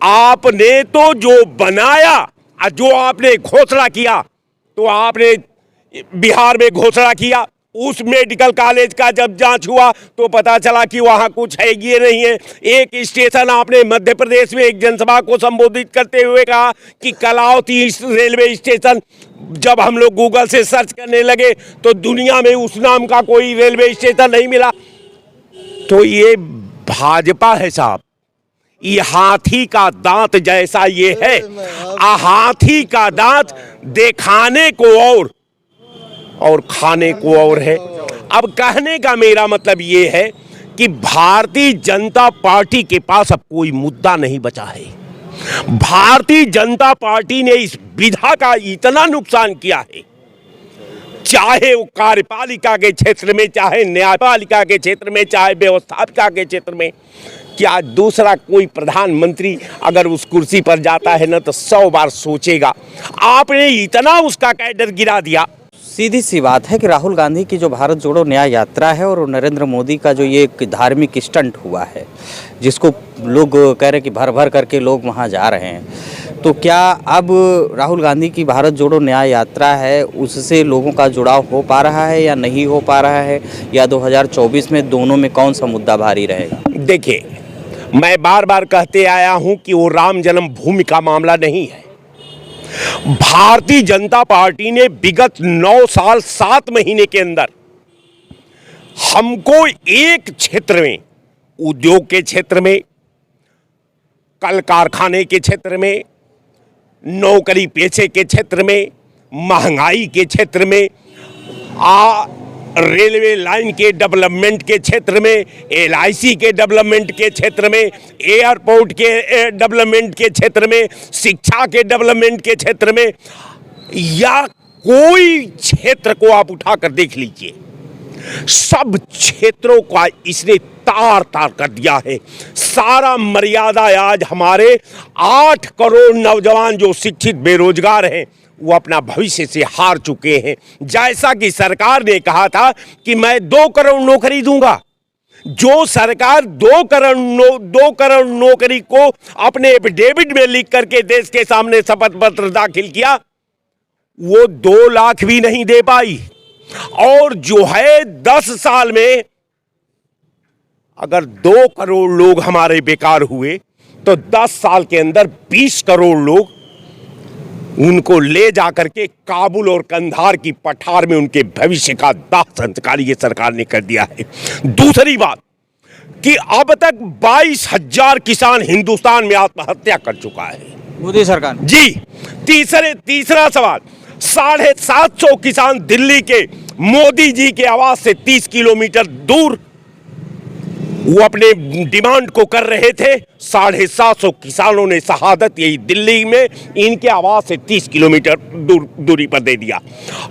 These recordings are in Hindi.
आपने तो जो बनाया, जो आपने घोषणा किया, तो आपने बिहार में घोषणा किया, उस मेडिकल कॉलेज का जब जांच हुआ तो पता चला कि वहां कुछ है ये नहीं है। एक स्टेशन आपने मध्य प्रदेश में एक जनसभा को संबोधित करते हुए कहा कि कलावती रेलवे स्टेशन, जब हम लोग गूगल से सर्च करने लगे तो दुनिया में उस नाम का कोई रेलवे स्टेशन नहीं मिला। तो ये भाजपा है साहब, ये हाथी का दांत जैसा ये है। हाथी का दांत दिखाने को और खाने को और है। अब कहने का मेरा मतलब ये है कि भारतीय जनता पार्टी के पास अब कोई मुद्दा नहीं बचा है। भारतीय जनता पार्टी ने इस विधा का इतना नुकसान किया है, चाहे वो कार्यपालिका के क्षेत्र में, चाहे न्यायपालिका के क्षेत्र में, चाहे व्यवस्थापिका के क्षेत्र में, कि आज दूसरा कोई प्रधानमंत्री अगर उस कुर्सी पर जाता है ना तो 100 बार सोचेगा। आपने इतना उसका कैडर गिरा दिया। सीधी सी बात है कि राहुल गांधी की जो भारत जोड़ो न्याय यात्रा है और नरेंद्र मोदी का जो ये एक धार्मिक स्टंट हुआ है, जिसको लोग कह रहे हैं कि भर भर करके लोग वहाँ जा रहे हैं, तो क्या अब राहुल गांधी की भारत जोड़ो न्याय यात्रा है उससे लोगों का जुड़ाव हो पा रहा है या नहीं हो पा रहा है, या 2024 में दोनों में कौन सा मुद्दा भारी रहेगा? देखिए, मैं बार बार कहते आया हूं कि वो राम जन्मभूमि का मामला नहीं है। भारतीय जनता पार्टी ने विगत 9 साल 7 महीने के अंदर हमको एक क्षेत्र में, उद्योग के क्षेत्र में, कल कारखाने के क्षेत्र में, नौकरी पेशे के क्षेत्र में, महंगाई के क्षेत्र में, रेलवे लाइन के डेवलपमेंट के क्षेत्र में, LIC के डेवलपमेंट के क्षेत्र में, एयरपोर्ट के डेवलपमेंट के क्षेत्र में, शिक्षा के डेवलपमेंट के क्षेत्र में, या कोई क्षेत्र को आप उठाकर देख लीजिए, सब क्षेत्रों का इसने तार तार कर दिया है। सारा मर्यादा आज हमारे 8 करोड़ नौजवान जो शिक्षित बेरोजगार हैं वो अपना भविष्य से हार चुके हैं। जैसा कि सरकार ने कहा था कि मैं 2 करोड़ नौकरी दूंगा, जो सरकार 2 करोड़ नौकरी को अपने एफिडेविट में लिख करके देश के सामने शपथ पत्र दाखिल किया, वो 2 लाख भी नहीं दे पाई। और जो है 10 साल में अगर 2 करोड़ लोग हमारे बेकार हुए तो 10 साल के अंदर 20 करोड़ लोग, उनको ले जाकर के काबुल और कंधार की पठार में उनके भविष्य का दाह संस्कार ये सरकार ने कर दिया है। दूसरी बात कि अब तक 22,000 किसान हिंदुस्तान में आत्महत्या कर चुका है मोदी सरकार जी। तीसरा सवाल, 750 किसान दिल्ली के मोदी जी के आवास से 30 किलोमीटर दूर वो अपने डिमांड को कर रहे थे। 750 किसानों ने शहादत यही दिल्ली में इनके आवास से 30 किलोमीटर दूरी पर दे दिया।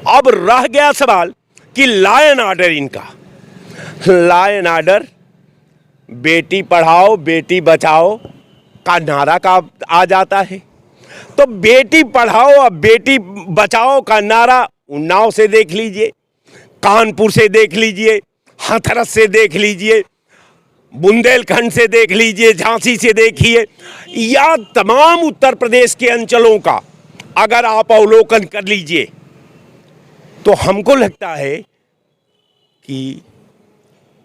अब रह गया सवाल कि लायन ऑर्डर, इनका लायन ऑर्डर बेटी पढ़ाओ बेटी बचाओ का नारा का आ जाता है, तो बेटी पढ़ाओ और बेटी बचाओ का नारा उन्नाव से देख लीजिए, कानपुर से देख लीजिए, हाथरस से देख लीजिए, बुंदेलखंड से देख लीजिए, झांसी से देखिए, या तमाम उत्तर प्रदेश के अंचलों का अगर आप अवलोकन कर लीजिए, तो हमको लगता है कि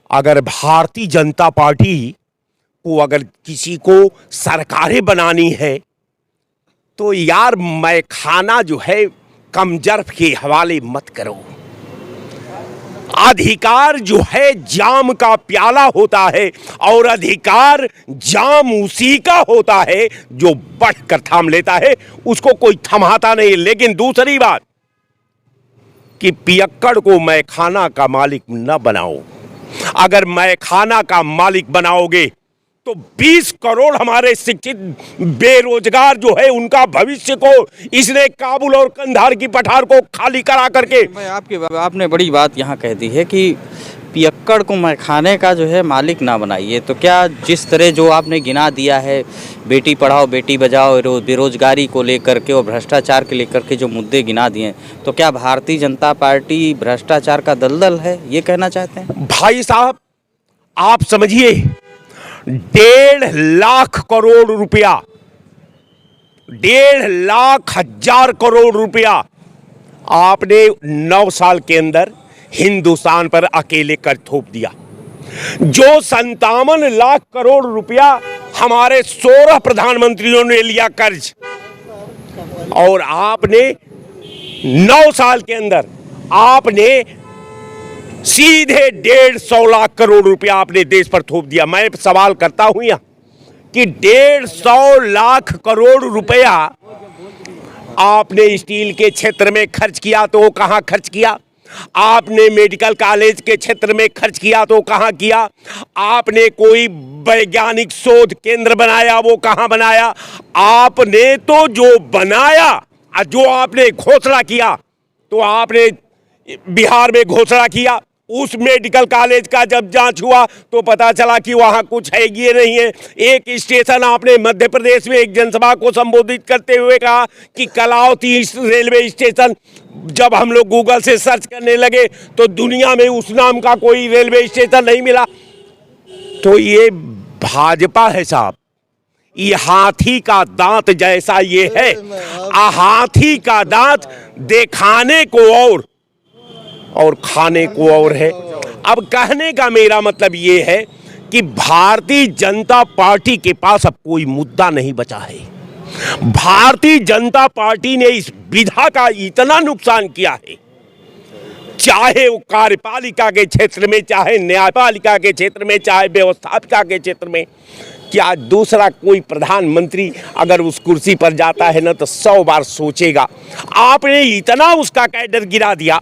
अगर भारतीय जनता पार्टी को अगर किसी को सरकारें बनानी है तो यार मैं खाना जो है कमजर्फ के हवाले मत करो। अधिकार जो है जाम का प्याला होता है और अधिकार जाम उसी का होता है जो बढ़कर थाम लेता है, उसको कोई थमाता नहीं। लेकिन दूसरी बात कि पियक्कड़ को मैं खाना का मालिक न बनाओ। अगर मैं खाना का मालिक बनाओगे तो 20 करोड़ हमारे शिक्षित बेरोजगार जो है उनका भविष्य को इसने काबुल और कंधार की पठार को खाली करा करके। आपने बड़ी बात यहाँ कह दी है कि पियक्कड़ को मैखाने का जो है मालिक ना बनाइए। तो क्या जिस तरह जो आपने गिना दिया है, बेटी पढ़ाओ बेटी बचाओ, बेरोजगारी को लेकर के और भ्रष्टाचार के लेकर के जो मुद्दे गिना दिए, तो क्या भारतीय जनता पार्टी भ्रष्टाचार का दलदल है, ये कहना चाहते हैं? भाई साहब आप समझिए, 1.5 लाख करोड़ रुपया 1,50,000 करोड़ रुपया आपने 9 साल के अंदर हिंदुस्तान पर अकेले कर थोप दिया। जो 57 लाख करोड़ रुपया हमारे 16 प्रधानमंत्रियों ने लिया कर्ज, और आपने 9 साल के अंदर आपने सीधे 150 लाख करोड़ रुपया आपने देश पर थोप दिया। मैं सवाल करता हूं यहां कि 150 लाख करोड़ रुपया आपने स्टील के क्षेत्र में खर्च किया तो वो कहां खर्च किया? आपने मेडिकल कॉलेज के क्षेत्र में खर्च किया तो कहां किया? आपने कोई वैज्ञानिक शोध केंद्र बनाया, वो कहां बनाया? आपने तो जो बनाया, जो आपने घोषणा किया, तो आपने बिहार में घोषणा किया। उस मेडिकल कॉलेज का जब जांच हुआ तो पता चला कि वहां कुछ है ये नहीं है। एक स्टेशन आपने मध्य प्रदेश में एक जनसभा को संबोधित करते हुए कहा कि कलावती रेलवे स्टेशन, जब हम लोग गूगल से सर्च करने लगे तो दुनिया में उस नाम का कोई रेलवे स्टेशन नहीं मिला। तो ये भाजपा है साहब, ये हाथी का दांत जैसा ये है। हाथी का दांत दिखाने को और खाने को और है। अब कहने का मेरा मतलब ये है कि भारतीय जनता पार्टी के पास अब कोई मुद्दा नहीं बचा है। भारतीय जनता पार्टी ने इस विधा का इतना नुकसान किया है, चाहे वो कार्यपालिका के क्षेत्र में, चाहे न्यायपालिका के क्षेत्र में, चाहे व्यवस्थापिका के क्षेत्र में, कि आज दूसरा कोई प्रधानमंत्री अगर उस कुर्सी पर जाता है ना तो 100 बार सोचेगा। आपने इतना उसका कैडर गिरा दिया।